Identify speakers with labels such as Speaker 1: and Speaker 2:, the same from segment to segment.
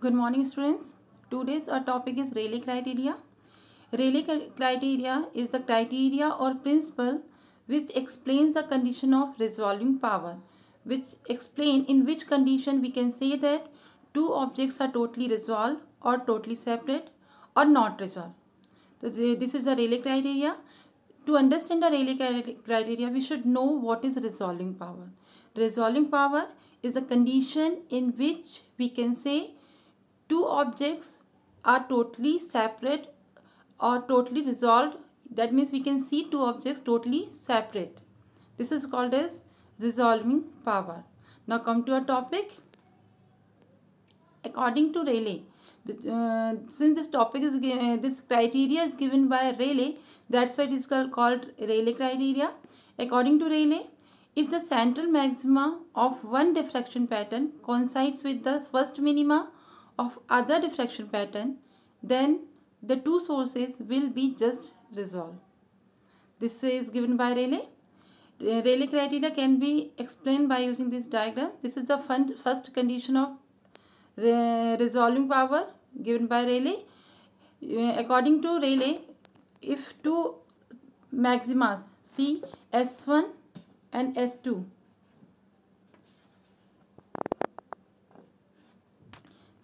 Speaker 1: Good morning, students. Today's our topic is Rayleigh criteria. Rayleigh criteria is the criteria or principle which explains the condition of resolving power, which explain in which condition we can say that two objects are totally resolved or totally separate or not resolved. So this is the Rayleigh criteria. To understand the Rayleigh criteria, we should know what is resolving power. Resolving power is a condition in which we can say two objects are totally separate or totally resolved. That means we can see two objects totally separate. This is called as resolving power. Now come to our topic. According to Rayleigh, since this topic is this criteria is given by Rayleigh, that's why it is called Rayleigh criteria. According to Rayleigh, if the central maxima of one diffraction pattern coincides with the first minima of other diffraction pattern, then the two sources will be just resolved. This is given by Rayleigh. Rayleigh criteria can be explained by using this diagram. This is the first condition of resolving power given by Rayleigh. According to Rayleigh, if two maximas C S1 and S2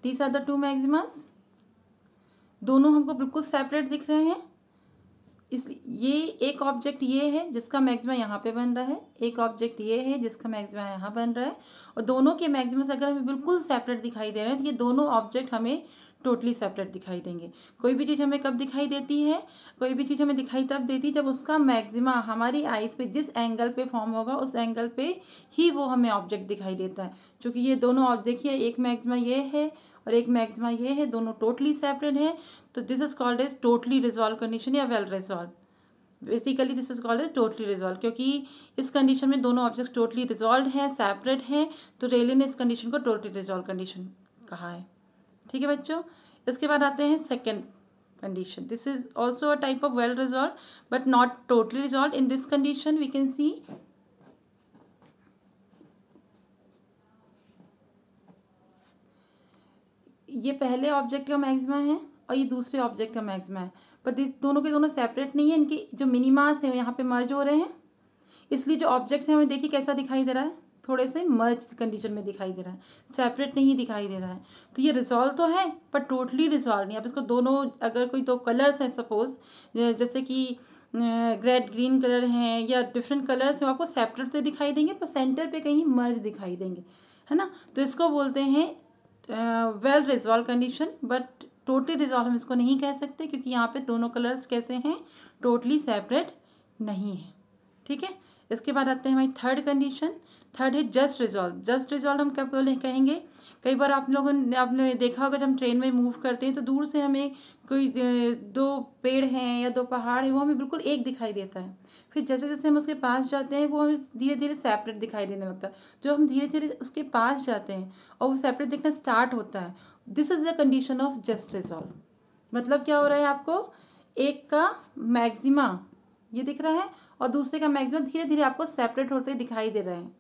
Speaker 1: these are the two maximas, दोनों हमको बिल्कुल separate दिख रहे हैं, इसलिए ये एक object ये है जिसका मैक्सिमा यहाँ पे बन रहा है, एक ऑब्जेक्ट ये है जिसका मैक्सिमा यहाँ बन रहा है, और दोनों के मैक्सिमस अगर हमें बिल्कुल सेपरेट दिखाई दे रहे हैं तो ये दोनों ऑब्जेक्ट हमें टोटली सेपरेट दिखाई देंगे. कोई भी चीज़ हमें कब दिखाई देती है, कोई भी चीज़ हमें दिखाई तब देती है जब उसका मैक्सिमा हमारी आइज़ पे जिस एंगल पे फॉर्म होगा उस एंगल पे ही वो हमें ऑब्जेक्ट दिखाई देता है. क्योंकि ये दोनों ऑब्जेक्ट देखिए, एक मैक्सिमा ये है और एक मैक्सिमा ये है, दोनों टोटली सेपरेट है, तो this is called as totally resolve condition या well resolve. Basically this is called as totally resolve, क्योंकि इस कंडीशन में दोनों ऑब्जेक्ट टोटली रिजॉल्व हैं, सेपरेट हैं, तो रेले ने इस कंडीशन को टोटली रिजॉल्व कंडीशन कहा है. ठीक है बच्चों. इसके बाद आते हैं second condition. This is also a type of well resolve but not totally resolve. In this condition we can see ये पहले ऑब्जेक्ट का मैक्सिमा है और ये दूसरे ऑब्जेक्ट का मैक्सिमा है, पर दोनों के दोनों सेपरेट नहीं है. इनकी जो मिनिमास है यहाँ पे मर्ज हो रहे हैं, इसलिए जो ऑब्जेक्ट है हमें देखिए कैसा दिखाई दे रहा है, थोड़े से मर्ज कंडीशन में दिखाई दे रहा है, सेपरेट नहीं दिखाई दे रहा है. तो ये रिजॉल्व तो है पर टोटली रिजॉल्व नहीं. आप इसको दोनों अगर कोई दो कलर्स हैं सपोज, जैसे कि रेड ग्रीन कलर हैं या डिफरेंट कलर्स हैं, आपको सेपरेट तो दिखाई देंगे पर सेंटर पे कहीं मर्ज दिखाई देंगे, है ना. तो इसको बोलते हैं well resolve condition. But totally resolve हम इसको नहीं कह सकते क्योंकि यहाँ पे दोनों कलर्स कैसे हैं, टोटली सेपरेट नहीं है. ठीक है. इसके बाद आते हैं हमारी थर्ड कंडीशन. थर्ड है जस्ट रिजॉल्व. जस्ट रिजॉल्व हम कब कहेंगे, कई बार आप लोगों ने आपने देखा होगा जब हम ट्रेन में मूव करते हैं तो दूर से हमें कोई दो पेड़ हैं या दो पहाड़ हैं वो हमें बिल्कुल एक दिखाई देता है, फिर जैसे जैसे हम उसके पास जाते हैं वो हमें धीरे धीरे सेपरेट दिखाई देने लगता है. जो हम धीरे धीरे उसके पास जाते हैं और वो सेपरेट दिखना स्टार्ट होता है, this is the condition of just resolve. मतलब क्या हो रहा है, आपको एक का मैक्सिमा ये दिख रहा है और दूसरे का मैक्सिमम धीरे धीरे आपको सेपरेट होते दिखाई दे रहे हैं.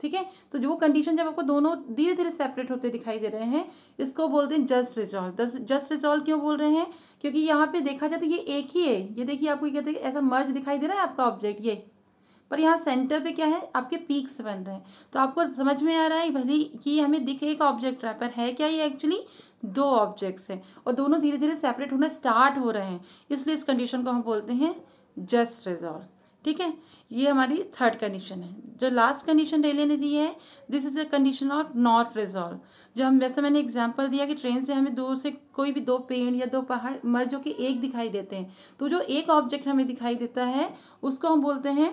Speaker 1: ठीक है. तो जो कंडीशन जब आपको दोनों धीरे धीरे सेपरेट होते दिखाई दे रहे हैं, इसको बोलते हैं जस्ट रिजॉल्व. जस्ट रिजॉल्व क्यों बोल रहे हैं, क्योंकि यहाँ पे देखा जाए तो ये एक ही है. ये देखिए आपको कहते हैं ऐसा मर्ज दिखाई दे रहा है आपका ऑब्जेक्ट ये, पर यहाँ सेंटर पे क्या है, आपके पीक्स बन रहे हैं. तो आपको समझ में आ रहा है भले कि हमें दिख एक ऑब्जेक्ट रहा है पर है क्या, ये एक्चुअली दो ऑब्जेक्ट्स हैं और दोनों धीरे धीरे सेपरेट होना स्टार्ट हो रहे हैं, इसलिए इस कंडीशन को हम बोलते हैं जस्ट रिजॉल्व. ठीक है. ये हमारी थर्ड कंडीशन है. जो लास्ट कंडीशन रेले ने दी है, this is a condition of not resolve. जो हम वैसे मैंने एग्जांपल दिया कि ट्रेन से हमें दूर से कोई भी दो पेड़ या दो पहाड़ मर्ज जो कि एक दिखाई देते हैं, तो जो एक ऑब्जेक्ट हमें दिखाई देता है उसको हम बोलते हैं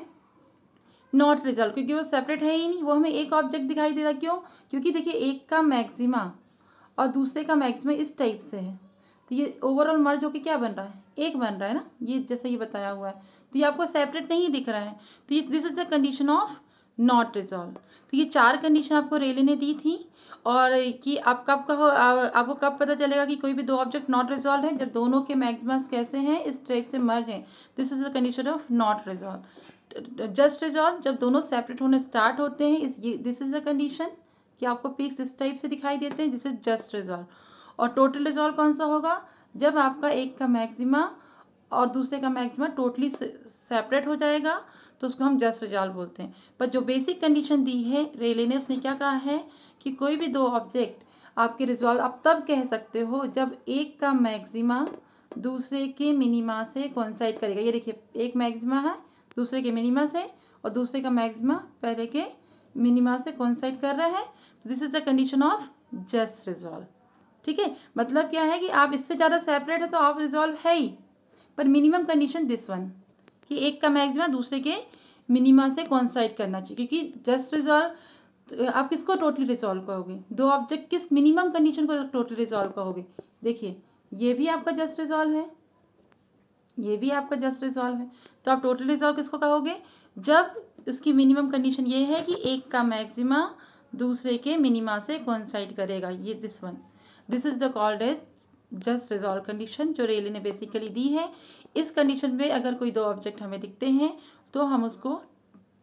Speaker 1: नॉट रिजॉल्व, क्योंकि वो सेपरेट है ही नहीं, वो हमें एक ऑब्जेक्ट दिखाई दे रहा. क्यों, क्योंकि देखिए एक का मैक्सिमा और दूसरे का मैक्सिमा इस टाइप से है, तो ये ओवरऑल मर्ज होकर क्या बन रहा है, एक बन रहा है ना, ये जैसे ये बताया हुआ है, तो ये आपको सेपरेट नहीं दिख रहा है. तो ये this is the condition of not resolve. तो ये चार कंडीशन आपको रेले ने दी थी, और कि आप कब कहो आपको कब पता चलेगा कि कोई भी दो ऑब्जेक्ट नॉट रिजॉल्व है, जब दोनों के मैक्सिमस कैसे हैं, इस टाइप से मर्ज हैं. This is the condition of not resolve. Just resolve जब दोनों सेपरेट होने स्टार्ट होते हैं, दिस इज द कंडीशन कि आपको पीक्स इस टाइप से दिखाई देते हैं, दिस इज जस्ट रिजॉल्व. और टोटल रिजॉल्व कौन सा होगा, जब आपका एक का मैक्सिमा और दूसरे का मैक्सिमा टोटली सेपरेट हो जाएगा तो उसको हम जस्ट रिजॉल्व बोलते हैं। पर जो बेसिक कंडीशन दी है रेले ने, उसने क्या कहा है कि कोई भी दो ऑब्जेक्ट आपके रिजॉल्व आप तब कह सकते हो जब एक का मैक्सिमा दूसरे के मिनिमा से कोइंसाइड करेगा। ये देखिए, एक मैक्सिमा है दूसरे के मिनिमा से और दूसरे का मैक्सिमा पहले के मिनिमा से कोइंसाइड कर रहा है, तो this is the condition of just resolve. ठीक है, मतलब क्या है कि आप इससे ज़्यादा सेपरेट है तो आप रिजॉल्व है ही, पर मिनिमम कंडीशन दिस वन कि एक का मैक्सिमा दूसरे के मिनिमा से कोइंसाइड करना चाहिए। क्योंकि जस्ट रिजॉल्व आप किसको टोटली रिजॉल्व कहोगे, दो ऑब्जेक्ट किस मिनिमम कंडीशन को टोटली रिजॉल्व कहोगे। देखिए, ये भी आपका जस्ट रिजॉल्व है, ये भी आपका जस्ट रिजॉल्व है, तो आप टोटल रिजॉल्व किसको कहोगे, जब उसकी मिनिमम कंडीशन ये है कि एक का मैक्सिमा दूसरे के मिनिमा से कोइंसाइड करेगा। ये this one, this is the called as just resolve condition, जो रेले ने बेसिकली दी है। इस कंडीशन में अगर कोई दो ऑब्जेक्ट हमें दिखते हैं तो हम उसको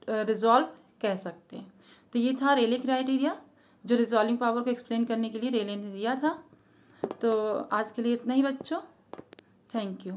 Speaker 1: रिजॉल्व कह सकते हैं। तो ये था रेले क्राइटेरिया, जो रिजॉल्विंग पावर को एक्सप्लेन करने के लिए रेले ने दिया था। तो आज के लिए इतना ही बच्चों, थैंक यू।